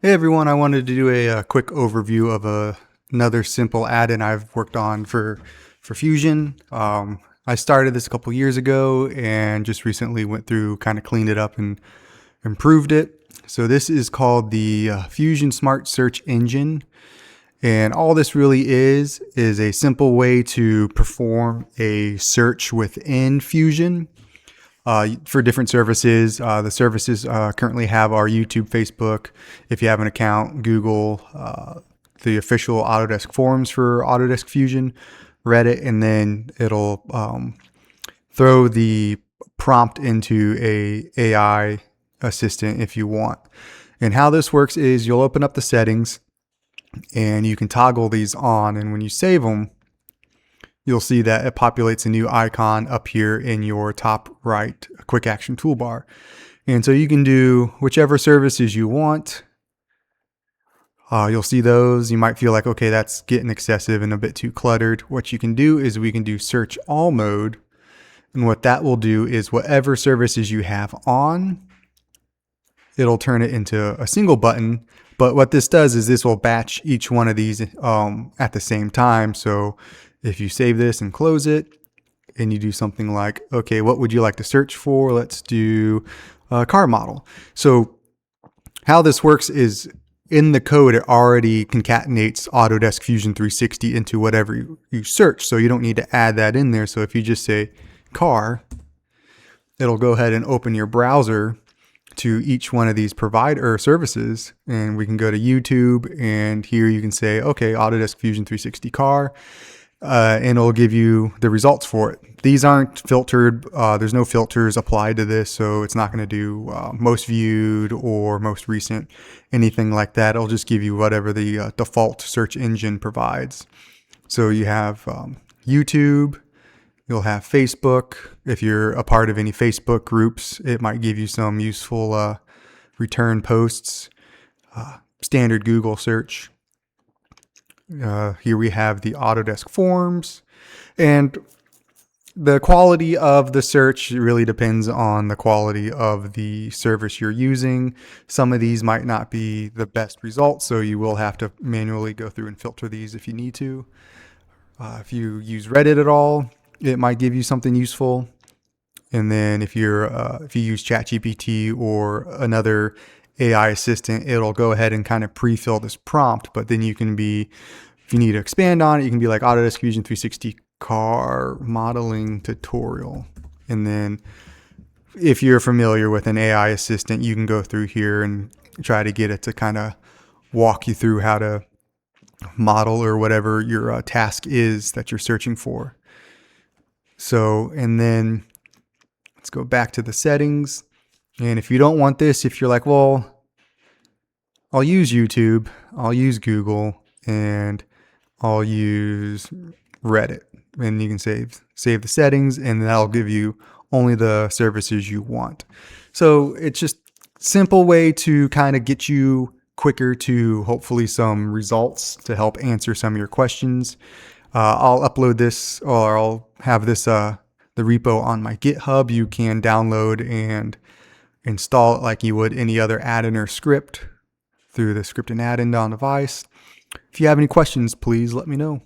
Hey everyone, I wanted to do a quick overview of another simple add-in I've worked on for Fusion. I started this a couple years ago and just recently went through, kind of cleaned it up and improved it. So this is called the Fusion Smart Search Engine. And all this really is a simple way to perform a search within Fusion. For different services. The services currently have our YouTube, Facebook, if you have an account, Google, the official Autodesk forums for Autodesk Fusion, Reddit, and then it'll throw the prompt into a AI assistant if you want. And how this works is you'll open up the settings and you can toggle these on, and when you save them, you'll see that it populates a new icon up here in your top right quick action toolbar. And so you can do whichever services you want. You'll see those. You might feel like, okay, that's getting excessive and a bit too cluttered. What you can do is we can do search all mode. And what that will do is whatever services you have on, it'll turn it into a single button. But what this does is this will batch each one of these at the same time. So if you save this and close it and you do something like, okay, what would you like to search for? Let's do a car model. So how this works is in the code, it already concatenates Autodesk Fusion 360 into whatever you search. So you don't need to add that in there. So if you just say car, it'll go ahead and open your browser to each one of these provider services. And we can go to YouTube, and here you can say, okay, Autodesk Fusion 360 car. And it'll give you the results for it. These aren't filtered. There's no filters applied to this, so it's not going to do most viewed or most recent, anything like that. It'll just give you whatever the default search engine provides. So you have YouTube, you'll have Facebook. If you're a part of any Facebook groups, it might give you some useful return posts, standard Google search. Here we have the Autodesk forms, and the quality of the search really depends on the quality of the service you're using. Some of these might not be the best results, so you will have to manually go through and filter these if you need to. If you use Reddit at all, it might give you something useful. And then if you use ChatGPT or another AI assistant, it'll go ahead and kind of pre-fill this prompt, but then you can be, if you need to expand on it, you can be like Autodesk Fusion 360 car modeling tutorial. And then if you're familiar with an AI assistant, you can go through here and try to get it to kind of walk you through how to model or whatever your task is that you're searching for. So, and then let's go back to the settings. And if you don't want this, if you're like, well, I'll use YouTube, I'll use Google, and I'll use Reddit. And you can save the settings, and that'll give you only the services you want. So it's just a simple way to kind of get you quicker to hopefully some results to help answer some of your questions. I'll upload this, or I'll have this the repo on my GitHub. You can download and install it like you would any other add-in or script through the script and add-in on device. If you have any questions, please let me know.